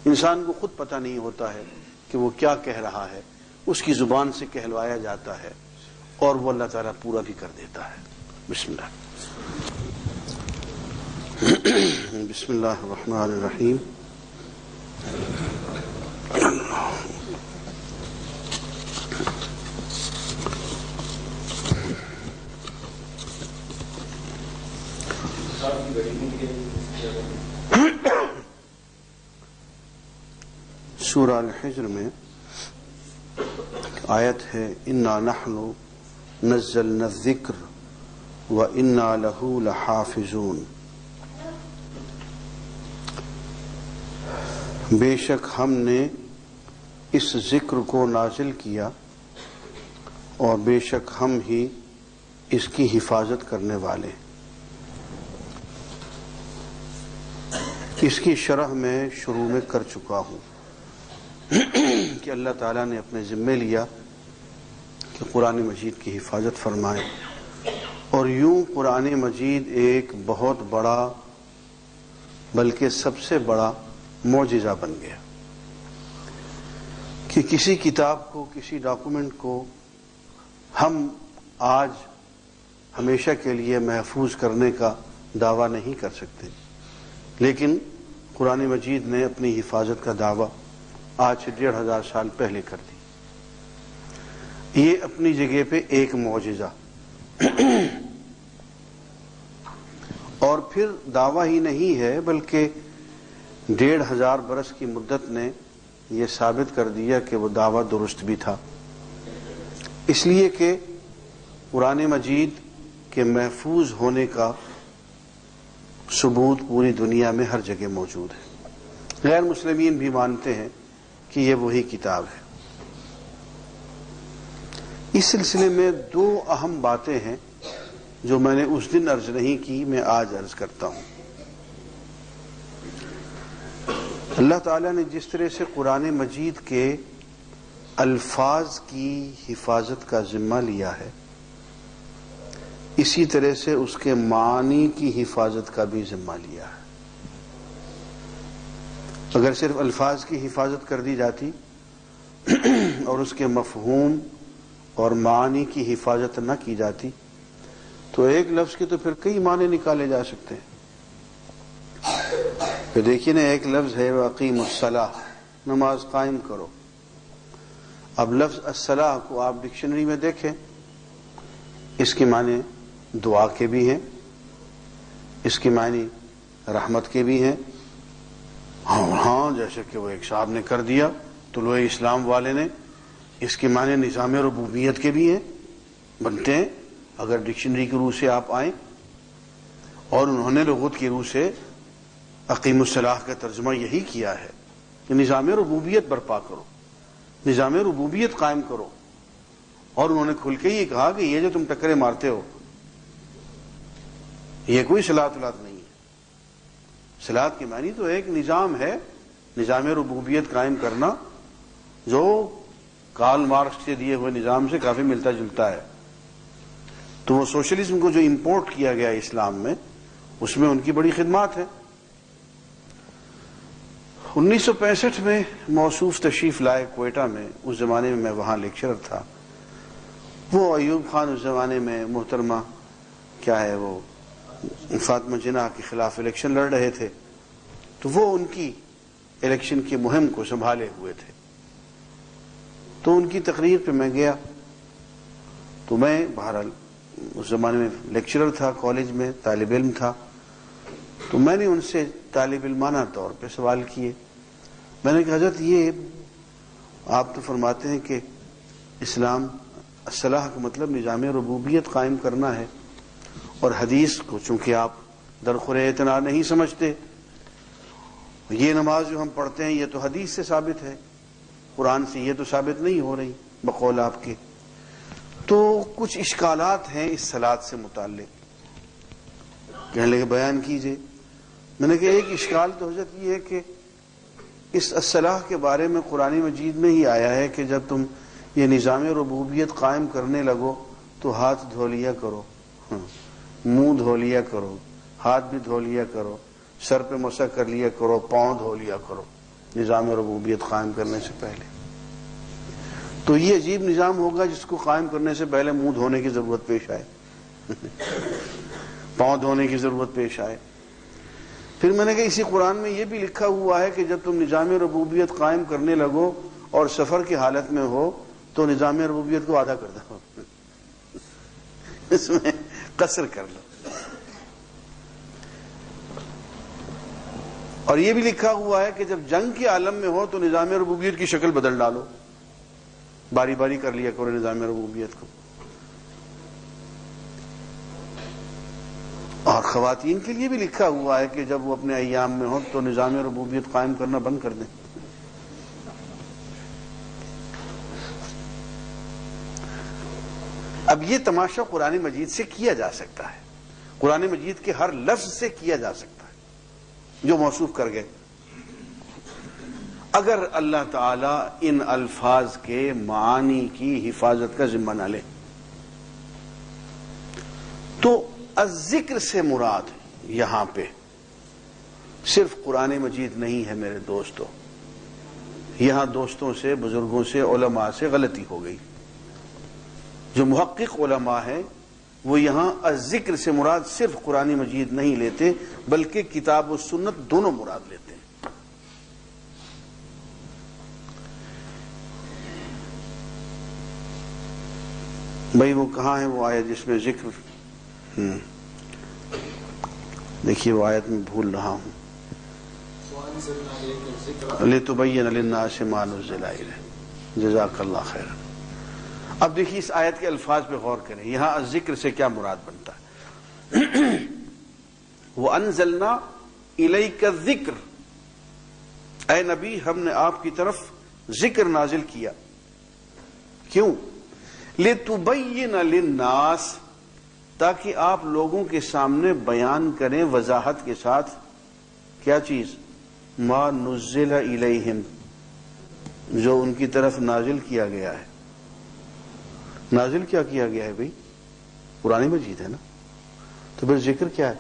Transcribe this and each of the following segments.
انسان کو خود پتہ نہیں ہوتا ہے کہ وہ کیا کہہ رہا ہے، اس کی زبان سے کہلوایا جاتا ہے اور وہ اللہ تعالیٰ پورا بھی کر دیتا ہے۔ بسم اللہ۔ بسم اللہ الرحمن الرحیم۔ سورہ الحجر میں آیت ہے انا نحن نزلنا الذکر وانا لہ لحافظون، بے شک ہم نے اس ذکر کو نازل کیا اور بے شک ہم ہی اس کی حفاظت کرنے والے۔ اس کی شرح میں شروع میں کر چکا ہوں کہ اللہ تعالیٰ نے اپنے ذمے لیا کہ قرآن مجید کی حفاظت فرمائے، اور یوں قرآن مجید ایک بہت بڑا بلکہ سب سے بڑا معجزہ بن گیا کہ کسی کتاب کو، کسی ڈاکومنٹ کو ہم آج ہمیشہ کے لیے محفوظ کرنے کا دعویٰ نہیں کر سکتے، لیکن قرآن مجید نے اپنی حفاظت کا دعویٰ آج سے 1500 سال پہلے کر دی۔ یہ اپنی جگہ پہ ایک معجزہ، اور پھر دعویٰ ہی نہیں ہے بلکہ 1500 برس کی مدت نے یہ ثابت کر دیا کہ وہ دعویٰ درست بھی تھا، اس لیے کہ قرآن مجید کے محفوظ ہونے کا ثبوت پوری دنیا میں ہر جگہ موجود ہے۔ غیر مسلمین بھی مانتے ہیں کہ یہ وہی کتاب ہے۔ اس سلسلے میں 2 اہم باتیں ہیں جو میں نے اس دن عرض نہیں کی، میں آج عرض کرتا ہوں۔ اللہ تعالیٰ نے جس طرح سے قرآن مجید کے الفاظ کی حفاظت کا ذمہ لیا ہے، اسی طرح سے اس کے معنی کی حفاظت کا بھی ذمہ لیا ہے۔ اگر صرف الفاظ کی حفاظت کر دی جاتی اور اس کے مفہوم اور معنی کی حفاظت نہ کی جاتی تو ایک لفظ کے تو پھر کئی معنی نکالے جا سکتے ہیں۔ پھر دیکھیے نا، ایک لفظ ہے وَأَقِیمُوا الصَّلَاةَ، نماز قائم کرو۔ اب لفظ الصلاۃ کو آپ ڈکشنری میں دیکھیں، اس کے معنی دعا کے بھی ہیں، اس کے معنی رحمت کے بھی ہیں، ہاں جیسے کہ وہ ایک صاحب نے کر دیا طلوع اسلام والے نے، اس کے معنی نظام ربوبیت کے بھی ہیں، بنتے ہیں۔ اگر ڈکشنری کی روح سے آپ آئیں اور انہوں نے لغت کی روح سے اقیم الصلاۃ کا ترجمہ یہی کیا ہے کہ نظام ربوبیت برپا کرو، نظام ربوبیت قائم کرو، اور انہوں نے کھل کے یہ کہا کہ یہ جو تم ٹکرے مارتے ہو یہ کوئی صلاۃ نہیں ہے۔ صلاۃ کے معنی تو ایک نظام ہے، نظام ربوبیت قائم کرنا، جو کارل مارکس سے دیے ہوئے نظام سے کافی ملتا جلتا ہے۔ تو وہ سوشلزم کو جو امپورٹ کیا گیا اسلام میں، اس میں ان کی بڑی خدمات ہے۔ 1965 میں موصوف تشریف لائے کوئٹہ میں، اس زمانے میں وہاں لیکچرر تھا۔ وہ ایوب خان اس زمانے میں محترمہ کیا ہے وہ فاطمہ جناح کے خلاف الیکشن لڑ رہے تھے، تو وہ ان کی الیکشن کی مہم کو سنبھالے ہوئے تھے۔ تو ان کی تقریر پہ میں گیا، تو میں بہرحال اس زمانے میں لیکچرر تھا، کالج میں طالب علم تھا، تو میں نے ان سے طالب علمانہ طور پہ سوال کیے۔ میں نے کہا حضرت یہ آپ تو فرماتے ہیں کہ اسلام اصلاح کا مطلب نظام ربوبیت قائم کرنا ہے، اور حدیث کو چونکہ آپ درخور اعتنا نہیں سمجھتے، یہ نماز جو ہم پڑھتے ہیں یہ تو حدیث سے ثابت ہے، قرآن سے یہ تو ثابت نہیں ہو رہی بقول آپ کے، تو کچھ اشکالات ہیں اس صلاۃ سے متعلق، کہنے لگے بیان کیجئے۔ میں نے کہا ایک اشکال تو حضرت یہ ہے کہ اس الصلاح کے بارے میں قرآن مجید میں ہی آیا ہے کہ جب تم یہ نظام ربوبیت قائم کرنے لگو تو ہاتھ دھو لیا کرو، منہ دھو لیا کرو، ہاتھ بھی دھو لیا کرو، سر پہ مسح کر لیا کرو، پاؤں دھو لیا کرو۔ نظام ربوبیت قائم کرنے سے پہلے. تو یہ عجیب نظام ہوگا جس کو قائم کرنے سے پہلے منہ دھونے کی ضرورت پیش آئے، پاؤں دھونے کی ضرورت پیش آئے. پھر میں نے کہا اسی قرآن میں یہ بھی لکھا ہوا ہے کہ جب تم نظام ربوبیت قائم کرنے لگو اور سفر کی حالت میں ہو تو نظام ربوبیت کو آدھا کر دو، اس میں قصر کر لو. اور یہ بھی لکھا ہوا ہے کہ جب جنگ کے عالم میں ہو تو نظام ربوبیت کی شکل بدل ڈالو، باری باری کر لیا کرو نظام ربوبیت کو. اور خواتین کے لیے بھی لکھا ہوا ہے کہ جب وہ اپنے ایام میں ہو تو نظام ربوبیت قائم کرنا بند کر دیں. اب یہ تماشا قرآن مجید سے کیا جا سکتا ہے، قرآن مجید کے ہر لفظ سے کیا جا سکتا ہے جو موصوف کر گئے. اگر اللہ تعالی ان الفاظ کے معانی کی حفاظت کا ذمہ نہ لے تو الذکر سے مراد یہاں پہ صرف قرآن مجید نہیں ہے میرے دوستو. یہاں دوستوں سے، بزرگوں سے، علماء سے غلطی ہو گئی. جو محقق علماء ہیں وہ یہاں الذکر سے مراد صرف قرآن مجید نہیں لیتے بلکہ کتاب و سنت دونوں مراد لیتے ہیں. بھائی وہ کہاں ہے وہ آیت جس میں ذکر، دیکھیے وہ آیت میں بھول رہا ہوں، لِتُبَيِّنَ لِلنَّاسِ مَا نُزِّلَ إِلَيْهِمْ جزاک اللہ خیر. اب دیکھیے اس آیت کے الفاظ پہ غور کریں، یہاں الذکر سے کیا مراد بنتا ہے. وَأَنزَلْنَا إِلَيْكَ الذِّكْرَ، اے نبی ہم نے آپ کی طرف ذکر نازل کیا. کیوں؟ لِتُبَيِّنَ لِلنَّاسِ، تاکہ آپ لوگوں کے سامنے بیان کریں وضاحت کے ساتھ کیا چیز؟ ما نزل الیہم، جو ان کی طرف نازل کیا گیا ہے. نازل کیا گیا ہے بھئی؟ قرآن مجید ہے نا، تو پھر ذکر کیا ہے؟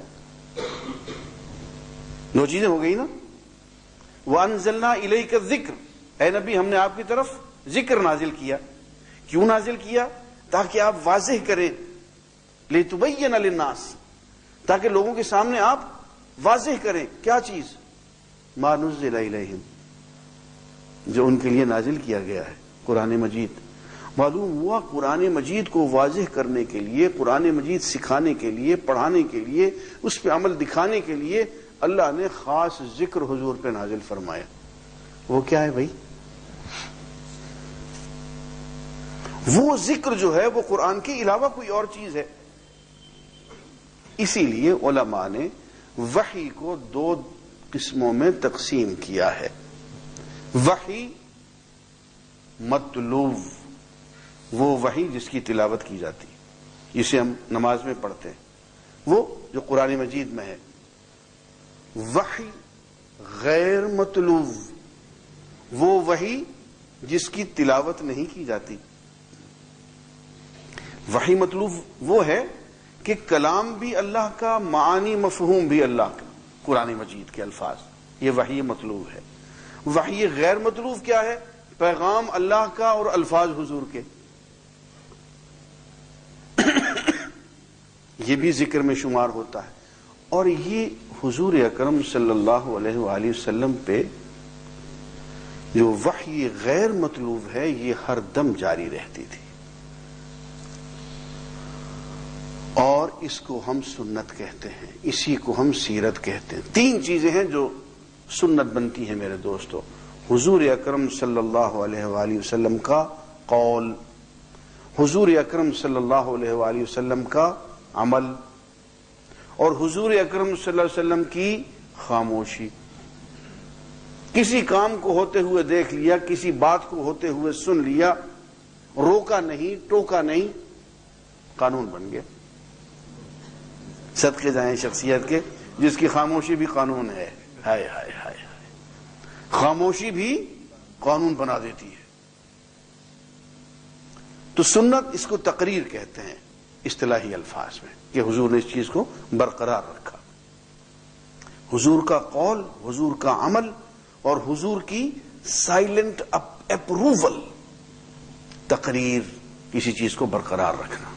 دو چیزیں ہو گئی نا. وَأَنزَلْنَا إِلَيْكَ الذِّكْرَ، اے نبی ہم نے آپ کی طرف ذکر نازل کیا. کیوں نازل کیا؟ تاکہ آپ واضح کریں، لِتُبَيِّنَ لِلنَّاسِ، تاکہ لوگوں کے سامنے آپ واضح کریں کیا چیز؟ مَا نُزِّلَ إِلَيْهِمْ، جو ان کے لیے نازل کیا گیا ہے قرآن مجید. معلوم ہوا قرآن مجید کو واضح کرنے کے لیے، قرآن مجید سکھانے کے لیے، پڑھانے کے لیے، اس پہ عمل دکھانے کے لیے اللہ نے خاص ذکر حضور پہ نازل فرمایا. وہ کیا ہے بھائی؟ وہ ذکر جو ہے وہ قرآن کے علاوہ کوئی اور چیز ہے. اسی لیے علماء نے وحی کو دو قسموں میں تقسیم کیا ہے. وحی مطلوب، وہ وحی جس کی تلاوت کی جاتی، جسے ہم نماز میں پڑھتے ہیں، وہ جو قرآن مجید میں ہے. وحی غیر مطلوب، وہ وحی جس کی تلاوت نہیں کی جاتی. وحی مطلوب وہ ہے کہ کلام بھی اللہ کا، معانی مفہوم بھی اللہ کا، قرآن مجید کے الفاظ، یہ وحی مطلوب ہے. وحی غیر مطلوب کیا ہے؟ پیغام اللہ کا اور الفاظ حضور کے. یہ بھی ذکر میں شمار ہوتا ہے. اور یہ حضور اکرم صلی اللہ علیہ وآلہ وسلم پہ جو وحی غیر مطلوب ہے یہ ہر دم جاری رہتی تھی، اور اس کو ہم سنت کہتے ہیں، اسی کو ہم سیرت کہتے ہیں. تین چیزیں ہیں جو سنت بنتی ہیں میرے دوستو: حضور اکرم صلی اللہ علیہ وآلہ وسلم کا قول، حضور اکرم صلی اللہ علیہ وآلہ وسلم کا عمل، اور حضور اکرم صلی اللہ علیہ وسلم کی خاموشی. کسی کام کو ہوتے ہوئے دیکھ لیا، کسی بات کو ہوتے ہوئے سن لیا، روکا نہیں، ٹوکا نہیں، قانون بن گیا. صدقے جائیں شخصیت کے جس کی خاموشی بھی قانون ہے. ہائے ہائے ہائے، خاموشی بھی قانون بنا دیتی ہے. تو سنت اس کو تقریر کہتے ہیں اصطلاحی الفاظ میں، کہ حضور نے اس چیز کو برقرار رکھا. حضور کا قول، حضور کا عمل، اور حضور کی سائلنٹ اپروول، تقریر، کسی چیز کو برقرار رکھنا،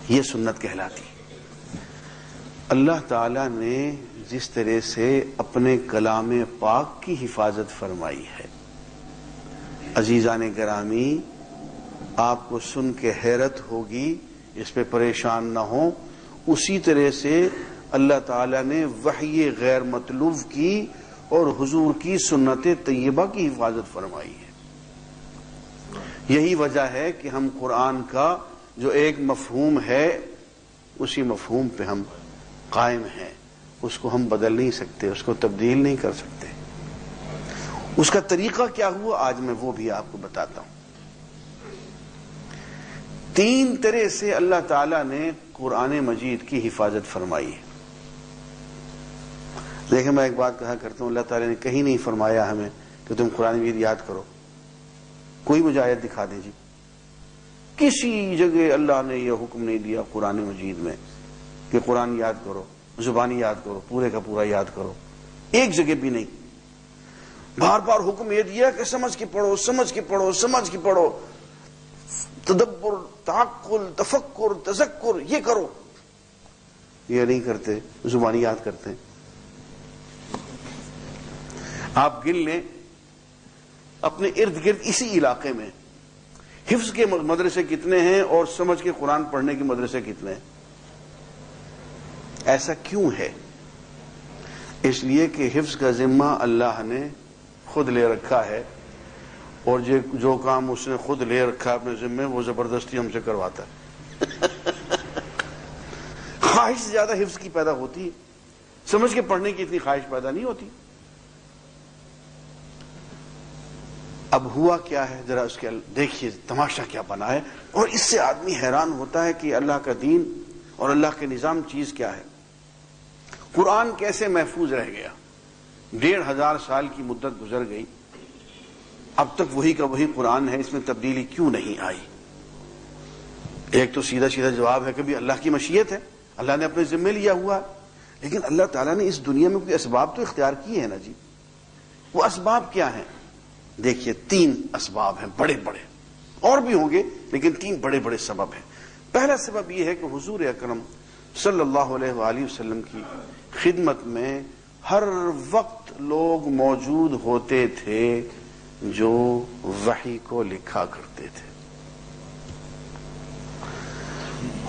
یہ سنت کہلاتی. اللہ تعالی نے جس طرح سے اپنے کلام پاک کی حفاظت فرمائی ہے، عزیزان گرامی آپ کو سن کے حیرت ہوگی، اس پہ پریشان نہ ہوں، اسی طرح سے اللہ تعالی نے وحی غیر مطلوب کی اور حضور کی سنت طیبہ کی حفاظت فرمائی ہے. یہی وجہ ہے کہ ہم قرآن کا جو ایک مفہوم ہے اسی مفہوم پہ ہم قائم ہیں، اس کو ہم بدل نہیں سکتے، اس کو تبدیل نہیں کر سکتے. اس کا طریقہ کیا ہوا آج میں وہ بھی آپ کو بتاتا ہوں. 3 طرح سے اللہ تعالیٰ نے قرآن مجید کی حفاظت فرمائی ہے. دیکھیں میں ایک بات کہا کرتا ہوں، اللہ تعالیٰ نے کہیں نہیں فرمایا ہمیں کہ تم قرآن مجید یاد کرو. کوئی مجھے آیت دکھا دیں جی، کسی جگہ اللہ نے یہ حکم نہیں دیا قرآن مجید میں کہ قرآن یاد کرو، زبانی یاد کرو، پورے کا پورا یاد کرو. ایک جگہ بھی نہیں. بار بار حکم یہ دیا کہ سمجھ کے پڑھو، سمجھ کے پڑھو، سمجھ کے پڑھو، تدبر، تعقل، تفکر، تذکر یہ کرو. یہ نہیں کرتے، زبانی یاد کرتے ہیں. آپ گن لیں اپنے ارد گرد اسی علاقے میں حفظ کے مدرسے کتنے ہیں اور سمجھ کے قرآن پڑھنے کے مدرسے کتنے ہیں. ایسا کیوں ہے؟ اس لیے کہ حفظ کا ذمہ اللہ نے خود لے رکھا ہے، اور جو کام اس نے خود لے رکھا ہے اپنے ذمہ، وہ زبردستی ہم سے کرواتا ہے. خواہش زیادہ حفظ کی پیدا ہوتی ہے، سمجھ کے پڑھنے کی اتنی خواہش پیدا نہیں ہوتی. اب ہوا کیا ہے ذرا اس کے دیکھیے تماشا کیا بنا ہے، اور اس سے آدمی حیران ہوتا ہے کہ اللہ کا دین اور اللہ کے نظام چیز کیا ہے. قرآن کیسے محفوظ رہ گیا؟ 1500 سال کی مدت گزر گئی، اب تک وہی کا وہی قرآن ہے، اس میں تبدیلی کیوں نہیں آئی؟ ایک تو سیدھا سیدھا جواب ہے کہ بھی اللہ کی مشیت ہے، اللہ نے اپنے ذمہ لیا ہوا ہے. لیکن اللہ تعالیٰ نے اس دنیا میں کوئی اسباب تو اختیار کیے ہیں نا جی. وہ اسباب کیا ہیں؟ دیکھیے 3 اسباب ہیں بڑے بڑے، اور بھی ہوں گے لیکن 3 بڑے بڑے سبب ہیں. پہلا سبب یہ ہے کہ حضور اکرم صلی اللہ علیہ وآلہ وسلم کی خدمت میں ہر وقت لوگ موجود ہوتے تھے جو وحی کو لکھا کرتے تھے.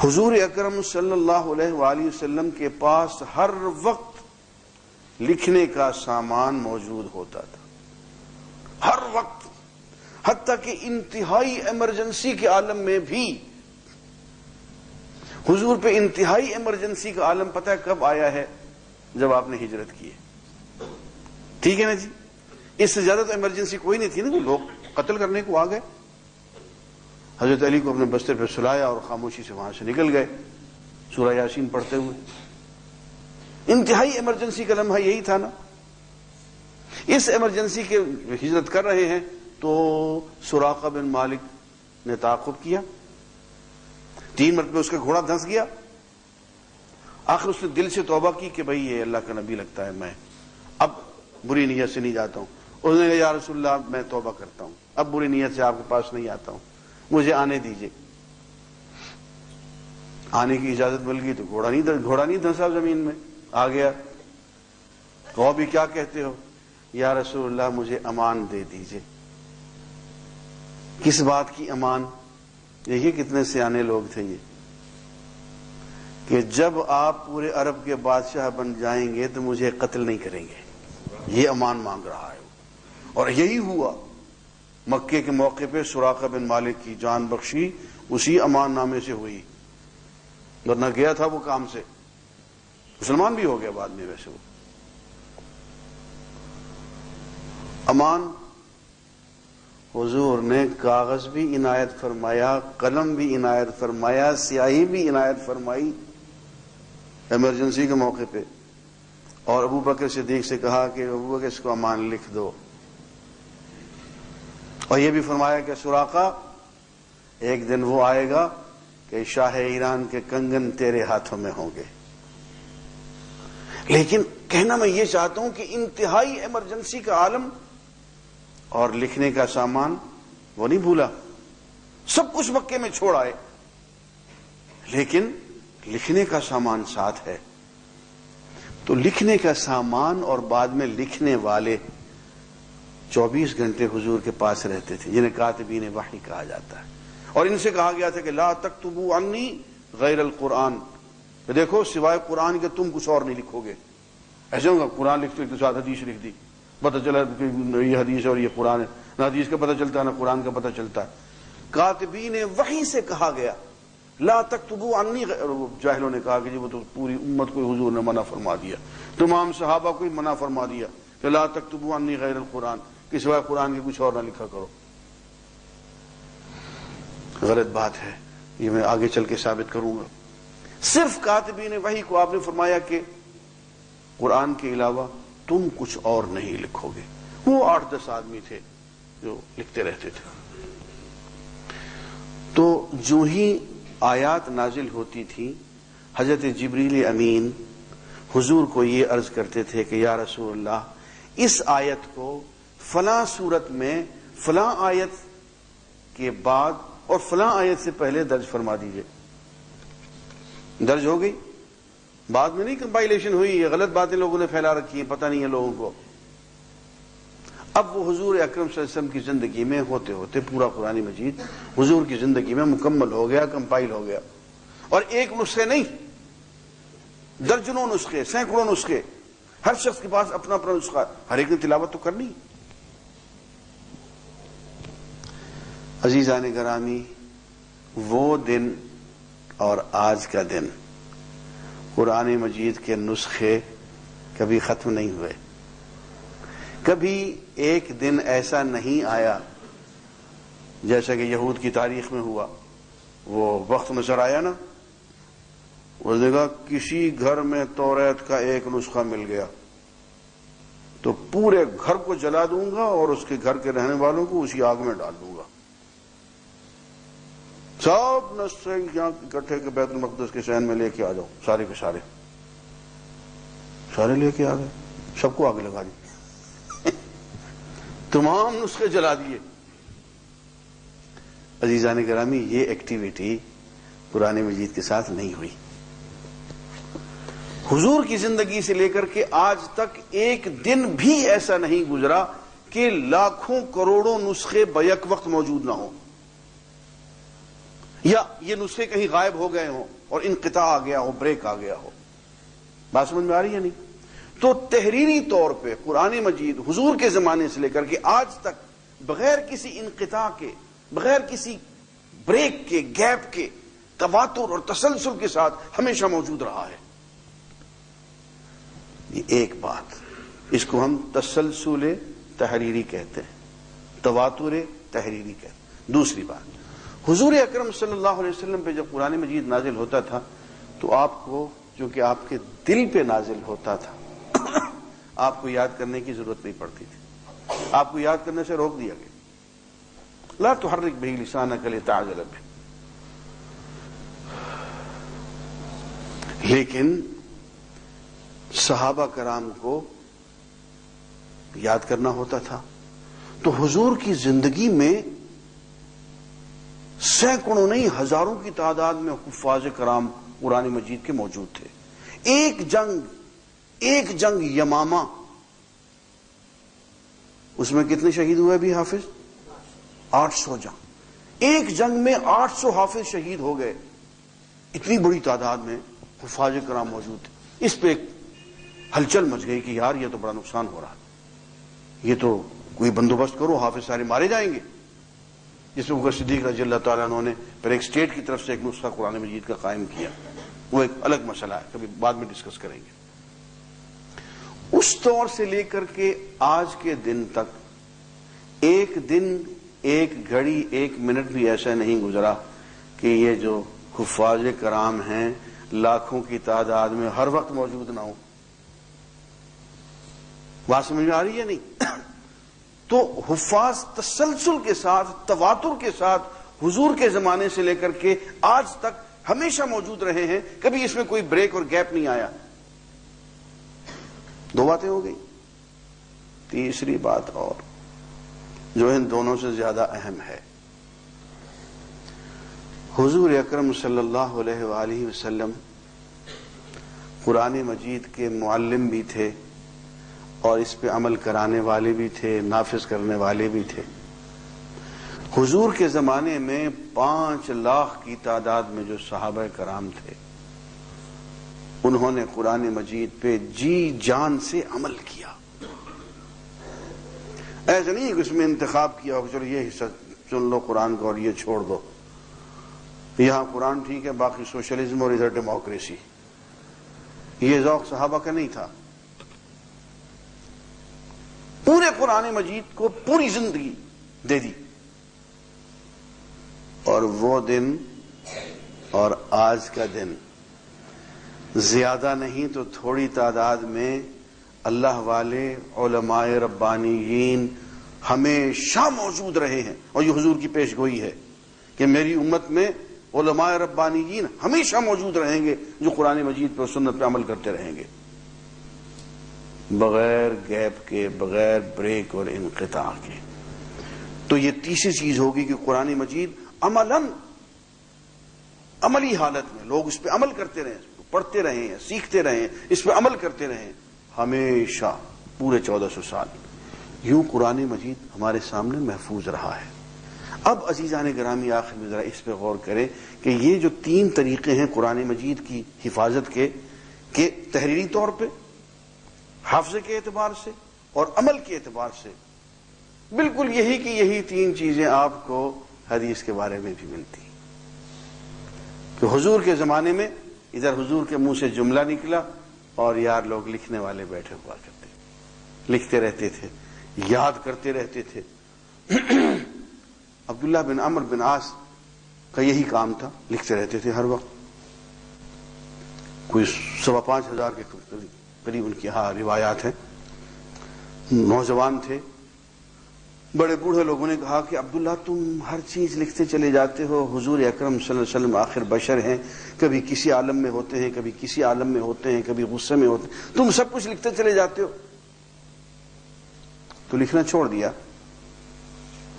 حضور اکرم صلی اللہ علیہ وآلہ وسلم کے پاس ہر وقت لکھنے کا سامان موجود ہوتا تھا، ہر وقت. حتیٰ کہ انتہائی ایمرجنسی کے عالم میں بھی حضور پہ انتہائی ایمرجنسی کا عالم پتہ ہے کب آیا ہے؟ جب آپ نے ہجرت کی ہے. ٹھیک ہے نا جی؟ اس سے زیادہ تو ایمرجنسی کوئی نہیں تھی نا. لوگ قتل کرنے کو آ گئے، حضرت علی کو اپنے بستر پہ سلایا اور خاموشی سے وہاں سے نکل گئے سورہ یاسین پڑھتے ہوئے. انتہائی ایمرجنسی کا لمحہ یہی تھا نا. اس ایمرجنسی کے ہجرت کر رہے ہیں تو سراقہ بن مالک نے تعاقب کیا، 3 مرتبہ اس کا گھوڑا دھنس گیا. آخر اس نے دل سے توبہ کی کہ بھئی یہ اللہ کا نبی لگتا ہے، میں اب بری نیت سے نہیں جاتا ہوں. اس نے کہا یا رسول اللہ میں توبہ کرتا ہوں، اب بری نیت سے آپ کے پاس نہیں آتا ہوں، مجھے آنے دیجئے. آنے کی اجازت مل گئی تو گھوڑا نہیں دھنسا زمین میں، آ گیا. کہو بھی کیا کہتے ہو؟ یا رسول اللہ مجھے امان دے دیجئے. کس بات کی امان؟ دیکھیے کتنے سیانے لوگ تھے یہ، کہ جب آپ پورے عرب کے بادشاہ بن جائیں گے تو مجھے قتل نہیں کریں گے. یہ امان مانگ رہا ہے. اور یہی ہوا. مکے کے موقع پہ سراقہ بن مالک کی جان بخشی اسی امان نامے سے ہوئی، ورنہ گیا تھا وہ کام سے. مسلمان بھی ہو گیا بعد میں ویسے. وہ امان حضور نے کاغذ بھی عنایت فرمایا، قلم بھی عنایت فرمایا، سیاہی بھی عنایت فرمائی ایمرجنسی کے موقع پہ. اور ابو بکر صدیق سے کہا کہ ابو بکر اس کو امان لکھ دو. اور یہ بھی فرمایا کہ سراقہ ایک دن وہ آئے گا کہ شاہ ایران کے کنگن تیرے ہاتھوں میں ہوں گے. لیکن کہنا میں یہ چاہتا ہوں کہ انتہائی ایمرجنسی کا عالم اور لکھنے کا سامان وہ نہیں بھولا، سب کچھ مکے میں چھوڑ آئے، لیکن لکھنے کا سامان ساتھ ہے۔ تو لکھنے کا سامان اور بعد میں لکھنے والے 24 گھنٹے حضور کے پاس رہتے تھے، جنہیں کاتبین وحی کہا جاتا ہے، اور ان سے کہا گیا تھا کہ لا تکتبوا عنی غیر القرآن، دیکھو سوائے قرآن کے تم کچھ اور نہیں لکھو گے۔ ایسے ہوگا قرآن لکھتے ایک ساتھ حدیث لکھ دی، پتہ چلا کہ یہ حدیث ہے اور یہ قرآن ہے، نہ حدیث کا پتہ چلتا ہے نہ قرآن کا پتہ چلتا ہے۔ کاتبین وحی سے کہا گیا لا تکتبوا عنی، جاہلوں نے کہا کہ جی وہ تو پوری امت کو حضور نے منع فرما دیا، تمام صحابہ کو ہی منع فرما دیا کہ لا تکتبوا عنی غیر القرآن، کہ سوائے قرآن کے کچھ اور نہ لکھا کرو۔ غلط بات ہے، یہ میں آگے چل کے ثابت کروں گا۔ صرف کاتبین وحی کو آپ نے فرمایا کہ قرآن کے علاوہ تم کچھ اور نہیں لکھو گے۔ وہ 8-10 آدمی تھے جو لکھتے رہتے تھے۔ تو جو ہی آیات نازل ہوتی تھی، حضرت جبریل امین حضور کو یہ عرض کرتے تھے کہ یا رسول اللہ، اس آیت کو فلاں صورت میں فلاں آیت کے بعد اور فلاں آیت سے پہلے درج فرما دیجئے۔ درج ہو گئی، بعد میں نہیں کمپائلیشن ہوئی، یہ غلط باتیں لوگوں نے پھیلا رکھی ہیں، پتہ نہیں ہے لوگوں کو۔ اب وہ حضور اکرم صلی اللہ علیہ وسلم کی زندگی میں ہوتے ہوتے پورا قرآن مجید حضور کی زندگی میں مکمل ہو گیا، کمپائل ہو گیا، اور ایک نسخے نہیں، درجنوں نسخے، سینکڑوں نسخے، ہر شخص کے پاس اپنا اپنا نسخہ، ہر ایک نے تلاوت تو کرنی۔ عزیزان گرامی، وہ دن اور آج کا دن، قرآن مجید کے نسخے کبھی ختم نہیں ہوئے۔ کبھی ایک دن ایسا نہیں آیا جیسا کہ یہود کی تاریخ میں ہوا۔ وہ وقت نظر آیا نا، اس نے کہا کسی گھر میں توریت کا ایک نسخہ مل گیا تو پورے گھر کو جلا دوں گا اور اس کے گھر کے رہنے والوں کو اسی آگ میں ڈال دوں گا۔ سب نسخے یہاں اکٹھے کے بیت المقدس کے صحن میں لے کے آ جاؤ، سارے کے سارے لے کے آ گئے، سب کو آگ لگا دی، تمام نسخے جلا دیے۔ عزیزان گرامی، یہ ایکٹیویٹی قرآن مجید کے ساتھ نہیں ہوئی۔ حضور کی زندگی سے لے کر کے آج تک ایک دن بھی ایسا نہیں گزرا کہ لاکھوں کروڑوں نسخے بیک وقت موجود نہ ہوں، یا یہ نسخے کہیں غائب ہو گئے ہوں اور انقطاع آ گیا ہو، بریک آ گیا ہو۔ بات سمجھ میں آ رہی ہے نہیں؟ تو تحریری طور پہ قرآن مجید حضور کے زمانے سے لے کر کے آج تک بغیر کسی انقطاع کے، بغیر کسی بریک کے، گیپ کے، تواتر اور تسلسل کے ساتھ ہمیشہ موجود رہا ہے۔ یہ ایک بات، اس کو ہم تسلسل تحریری کہتے ہیں، تواتر تحریری کہتے ہیں۔ دوسری بات، حضور اکرم صلی اللہ علیہ وسلم پہ جب قرآن مجید نازل ہوتا تھا تو آپ کو، چونکہ آپ کے دل پہ نازل ہوتا تھا، آپ کو یاد کرنے کی ضرورت نہیں پڑتی تھی، آپ کو یاد کرنے سے روک دیا گیا۔ لا تحرک بہ لسانک لتعجل بہ۔ لیکن صحابہ کرام کو یاد کرنا ہوتا تھا، تو حضور کی زندگی میں سینکڑوں نہیں ہزاروں کی تعداد میں حفاظ کرام قرآن مجید کے موجود تھے۔ ایک جنگ یمامہ، اس میں کتنے شہید ہوئے بھی حافظ؟ 800 جنگ، ایک جنگ میں 800 حافظ شہید ہو گئے، اتنی بڑی تعداد میں حفاظ کرام موجود تھے۔ اس پہ ایک ہلچل مچ گئی کہ یار یہ تو بڑا نقصان ہو رہا ہے، یہ تو کوئی بندوبست کرو، حافظ سارے مارے جائیں گے۔ جس میں ابوبکر صدیق رضی اللہ تعالیٰ عنہ نے پھر ایک اسٹیٹ کی طرف سے ایک نسخہ قرآن مجید کا قائم کیا، وہ ایک الگ مسئلہ ہے، کبھی بعد میں ڈسکس کریں گے۔ اس دور سے لے کر کے آج کے دن تک ایک دن، ایک گھڑی، ایک منٹ بھی ایسا نہیں گزرا کہ یہ جو حفاظ کرام ہیں لاکھوں کی تعداد میں ہر وقت موجود نہ ہو۔ بات سمجھ میں آ رہی ہے نہیں؟ تو حفاظ تسلسل کے ساتھ، تواتر کے ساتھ حضور کے زمانے سے لے کر کے آج تک ہمیشہ موجود رہے ہیں، کبھی اس میں کوئی بریک اور گیپ نہیں آیا۔ دو باتیں ہو گئی۔ تیسری بات اور، جو ان دونوں سے زیادہ اہم ہے۔ حضور اکرم صلی اللہ علیہ وآلہ وسلم قرآن مجید کے معلم بھی تھے اور اس پہ عمل کرانے والے بھی تھے، نافذ کرنے والے بھی تھے۔ حضور کے زمانے میں 5 لاکھ کی تعداد میں جو صحابہ کرام تھے، انہوں نے قرآن مجید پہ جی جان سے عمل کیا۔ ایسا نہیں کہ اس میں انتخاب کیا ہو کہ چلو یہ حصہ سن لو قرآن کا اور یہ چھوڑ دو، یہاں قرآن ٹھیک ہے باقی سوشلزم اور ادھر ڈیموکریسی۔ یہ ذوق صحابہ کا نہیں تھا۔ پورے قرآن مجید کو پوری زندگی دے دی، اور وہ دن اور آج کا دن زیادہ نہیں تو تھوڑی تعداد میں اللہ والے علماء ربانیین ہمیشہ موجود رہے ہیں، اور یہ حضور کی پیش گوئی ہے کہ میری امت میں علماء ربانیین ہمیشہ موجود رہیں گے جو قرآن مجید پر سنت پہ عمل کرتے رہیں گے، بغیر گیپ کے، بغیر بریک اور انقطاع کے۔ تو یہ تیسری چیز ہوگی کہ قرآن مجید عملی حالت میں لوگ اس پہ عمل کرتے رہیں، پڑھتے رہیں، سیکھتے رہیں، اس پہ عمل کرتے رہیں، ہمیشہ پورے 1400 سال یوں قرآن مجید ہمارے سامنے محفوظ رہا ہے۔ اب عزیزان گرامی آخر میں ذرا اس پہ غور کریں کہ یہ جو 3 طریقے ہیں قرآن مجید کی حفاظت کے، کہ تحریری طور پہ، حافظے کے اعتبار سے اور عمل کے اعتبار سے، بالکل یہی کی یہی 3 چیزیں آپ کو حدیث کے بارے میں بھی ملتی کہ حضور کے زمانے میں ادھر حضور کے منہ سے جملہ نکلا اور یار لوگ لکھنے والے بیٹھے ہوا کرتے، لکھتے رہتے تھے، یاد کرتے رہتے تھے۔ عبداللہ بن عمرو بن عاص کا یہی کام تھا، لکھتے رہتے تھے ہر وقت۔ کوئی 5,500 کے قریب ان کی روایات ہیں۔ نوجوان تھے، بڑے بوڑھے لوگوں نے کہا کہ عبداللہ تم ہر چیز لکھتے چلے جاتے ہو، حضور اکرم صلی اللہ علیہ وسلم آخر بشر ہیں، کبھی کسی عالم میں ہوتے ہیں، کبھی کسی عالم میں ہوتے ہیں، کبھی غصے میں ہوتے ہیں، تم سب کچھ لکھتے چلے جاتے ہو۔ تو لکھنا چھوڑ دیا۔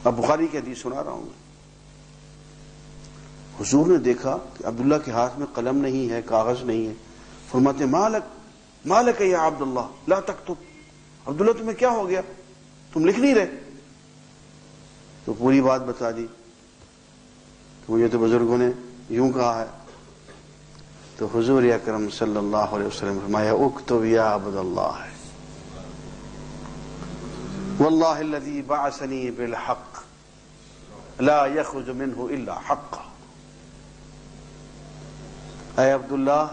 اب بخاری کی حدیث سنا رہا ہوں۔ حضور نے دیکھا کہ عبداللہ کے ہاتھ میں قلم نہیں ہے، کاغذ نہیں ہے، فرماتے مالک یا عبداللہ لا تکتب، عبداللہ تمہیں کیا ہو گیا، تم لکھ نہیں رہے؟ تو پوری بات بتا دی کہ مجھے تو بزرگوں نے یوں کہا ہے۔ تو حضور اکرم صلی اللہ علیہ وسلم فرمایا اکتب یا عبداللہ، واللہ الذی بعثنی بالحق لا یخرج منہ الا حق۔ اے عبداللہ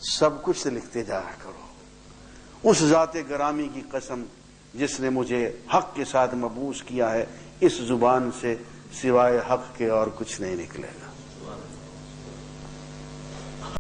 سب کچھ سے لکھتے جایا کرو، اس ذات گرامی کی قسم جس نے مجھے حق کے ساتھ مبعوث کیا ہے، اس زبان سے سوائے حق کے اور کچھ نہیں نکلے گا۔